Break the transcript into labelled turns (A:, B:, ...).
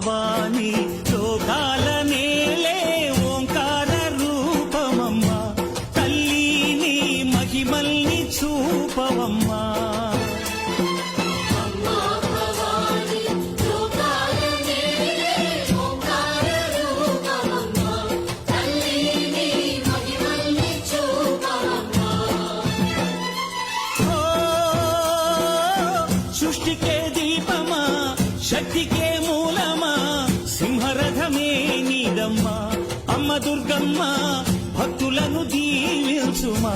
A: భవాని లోకాల నేలే ఓంకార రూపమమ్మా తల్లి మహిమల్ని చూపవమ్మా సృష్టికే దీపమా శక్తికే మూలమా సింహరథమే నీదమ్మా అమ్మ దుర్గమ్మ భక్తులను దీవించుమా